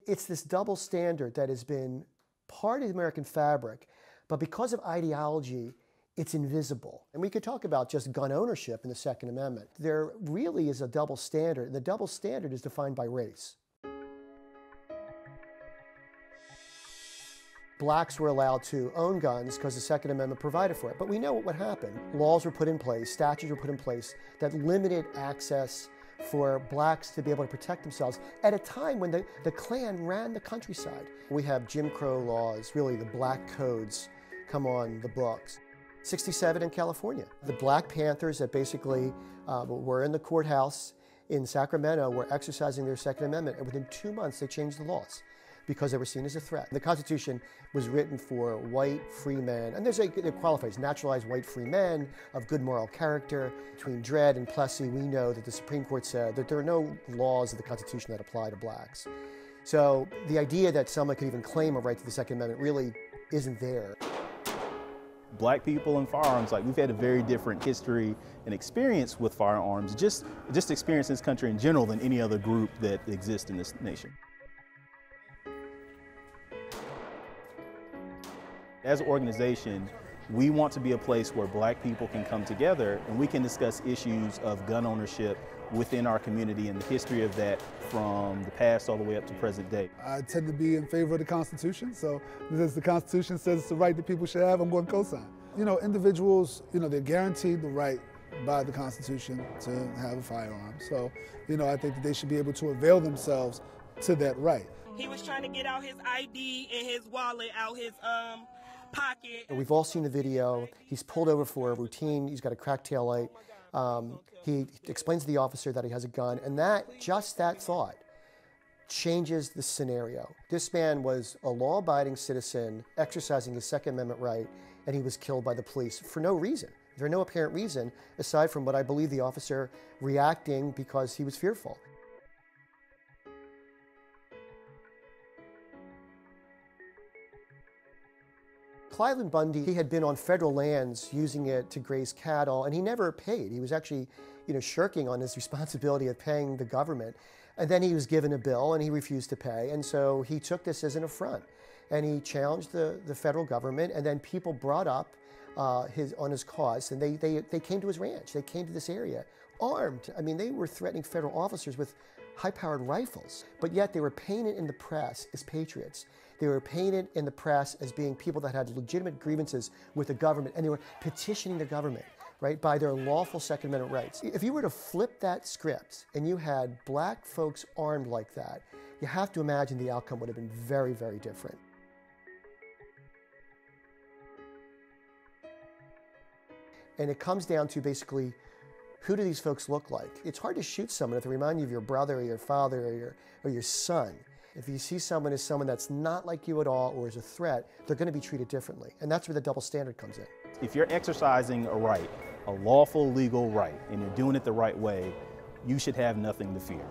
It's this double standard that has been part of the American fabric, but because of ideology, it's invisible. And we could talk about just gun ownership in the Second Amendment. There really is a double standard, and the double standard is defined by race. Blacks were allowed to own guns because the Second Amendment provided for it. But we know what would happen. Laws were put in place, statutes were put in place that limited access for blacks to be able to protect themselves at a time when the Klan ran the countryside. We have Jim Crow laws, really the black codes come on the books. 67 in California. The Black Panthers that basically were in the courthouse in Sacramento were exercising their Second Amendment, and within 2 months they changed the laws because they were seen as a threat. The Constitution was written for white free men, and it qualifies naturalized white free men of good moral character. Between Dred and Plessy, we know that the Supreme Court said that there are no laws of the Constitution that apply to blacks. So the idea that someone could even claim a right to the Second Amendment really isn't there. Black people and firearms, like, we've had a very different history and experience with firearms, just experience in this country in general than any other group that exists in this nation. As an organization, we want to be a place where black people can come together and we can discuss issues of gun ownership within our community and the history of that from the past all the way up to present day. I tend to be in favor of the Constitution, so as the Constitution says it's the right that people should have, I'm going to co-sign. You know, individuals, they're guaranteed the right by the Constitution to have a firearm. So, I think that they should be able to avail themselves to that right. He was trying to get out his ID and his wallet out his pocket. We've all seen the video. He's pulled over for a routine. He's got a cracked tail light. He explains to the officer that he has a gun, and just that thought changes the scenario. This man was a law-abiding citizen exercising his Second Amendment right, and he was killed by the police for no reason. There's no apparent reason aside from what I believe the officer reacting because he was fearful. Cliven Bundy, he had been on federal lands using it to graze cattle, and he never paid. He was actually, shirking on his responsibility of paying the government. And then he was given a bill, and he refused to pay, and so he took this as an affront. And he challenged the federal government, and then people brought up on his cause, and they came to his ranch. They came to this area armed. I mean, they were threatening federal officers with high-powered rifles, but yet they were painted in the press as patriots. They were painted in the press as being people that had legitimate grievances with the government, and they were petitioning the government, right, by their lawful Second Amendment rights. If you were to flip that script and you had black folks armed like that, you have to imagine the outcome would have been very, very different. And it comes down to basically, who do these folks look like? It's hard to shoot someone if they remind you of your brother or your father or your son. If you see someone as someone that's not like you at all or is a threat, they're going to be treated differently. And that's where the double standard comes in. If you're exercising a right, a lawful legal right, and you're doing it the right way, you should have nothing to fear.